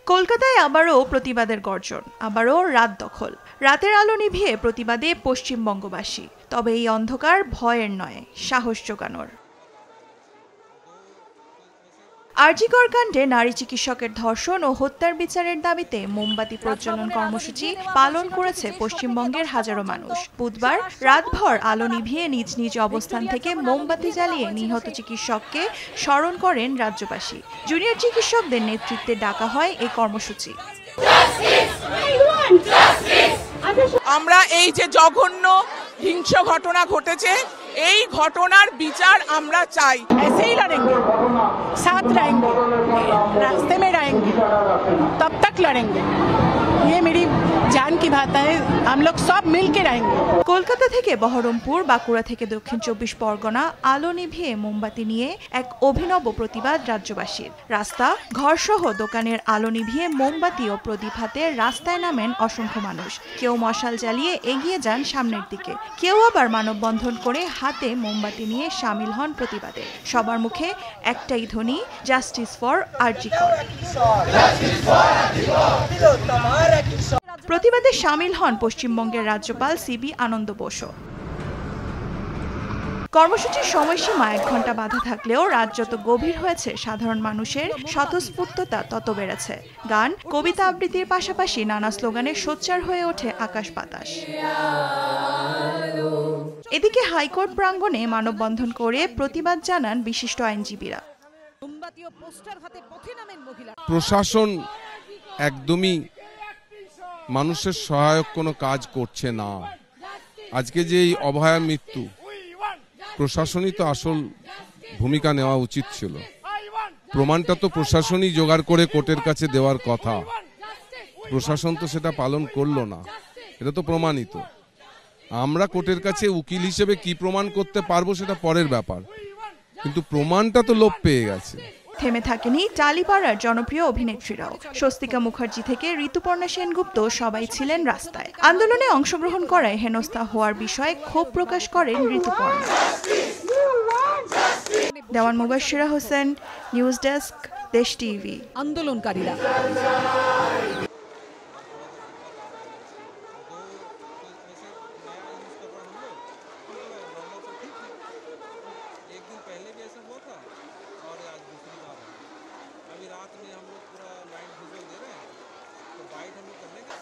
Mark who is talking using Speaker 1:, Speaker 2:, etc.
Speaker 1: কলকাতায় আবারও প্রতিবাদের গর্জন, আবারও রাত দখল। রাতের আলো নিভিয়ে প্রতিবাদে পশ্চিমবঙ্গবাসী। তবে এই অন্ধকার ভয়ের নয়, সাহস জোগানোর। আরজিকর কাণ্ডে নারী চিকিৎসকের ধর্ষণ ও হত্যার বিচারের দাবিতে মোমবাতি প্রজ্বলন কর্মসূচি পালন করেছে পশ্চিমবঙ্গের হাজারো মানুষ। বুধবার রাতভর আলো নিভিয়ে নিজ নিজ অবস্থান থেকে মোমবাতি জ্বালিয়ে নিহত চিকিৎসককে স্মরণ করেন রাজ্যবাসী। জুনিয়র চিকিৎসকদের নেতৃত্বে ডাকা হয় এই কর্মসূচি।
Speaker 2: আমরা এই যে জঘন্য হিংস্র ঘটনা ঘটেছে, এই ঘটনার বিচার আমরা চাই।
Speaker 3: ऐसे ही लड़ेंगे, साथ रहेंगे, रास्ते में रहेंगे, तब तक लड़ेंगे। ये मेरी जान की बात है, हम लोग सब मिल के रहेंगे।
Speaker 1: কলকাতা থেকে বহরমপুর, বাঁকুড়া থেকে দক্ষিণ 24 পরগনা আলো নিভিয়ে মোমবাতি নিয়ে এক অভিনব প্রতিবাদ রাজ্যবাসীর। রাস্তা, ঘরসহ দোকানের আলো নিভিয়ে মোমবাতি ও প্রদীপ হাতে রাস্তায় নামেন অসংখ্য মানুষ। কেউ মশাল জ্বালিয়ে এগিয়ে যান সামনের দিকে, কেউ আবার মানববন্ধন করে হাতে মোমবাতি নিয়ে সামিল হন প্রতিবাদে। সবার মুখে একটাই ধ্বনি, জাস্টিস ফর আরজিকর। প্রতিবাদে সামিল হন পশ্চিমবঙ্গের রাজ্যপাল সিবি আনন্দ বোসও। কর্মসূচির সময়সীমা 1 ঘন্টা বাধা থাকলেও রাত যত গভীর হয়েছে, সাধারণ মানুষের স্বতঃস্ফূর্ততা তত বেড়েছে। গান, কবিতা আবৃত্তির পাশাপাশি নানা স্লোগানে সোচ্চার হয়ে ওঠে আকাশ বাতাস। এদিকে হাইকোর্ট প্রাঙ্গণে মানববন্ধন করে প্রতিবাদ জানান বিশিষ্ট আইনজীবীরা।
Speaker 4: প্রশাসন একদমই মানুষের সহায়ক কোনো কাজ করছে না। আজকে যে এই অভয়া মৃত্যু, প্রশাসনই তো আসল ভূমিকা নেওয়া উচিত ছিল। প্রমাণটা তো প্রশাসনই জোগাড় করে কোর্টের কাছে দেওয়ার কথা, প্রশাসন তো সেটা পালন করলো না। এটা তো প্রমাণিত। আমরা কোর্টের কাছে উকিল হিসেবে কি প্রমাণ করতে পারবো সেটা পরের ব্যাপার, কিন্তু প্রমাণটা তো লোপ পেয়ে গেছে।
Speaker 1: থেমে থাকেনি টালিপাড়ার জনপ্রিয় অভিনেত্রীরাও। স্বস্তিকা মুখার্জি থেকে ঋতুপর্ণা সেনগুপ্ত সবাই ছিলেন রাস্তায়। আন্দোলনে অংশগ্রহণ করায় হেনস্থা হওয়ার বিষয়ে ক্ষোভ প্রকাশ করেন ঋতুপর্ণা। দেওয়ান মুবাশশিরা হোসেন, নিউজ ডেস্ক, দেশ টিভি।
Speaker 3: আন্দোলনকারীরা
Speaker 5: अभी रात में हम लोग पूरा नाइट विजुअल दे रहे हैं, तो बाइट हम लोग करने का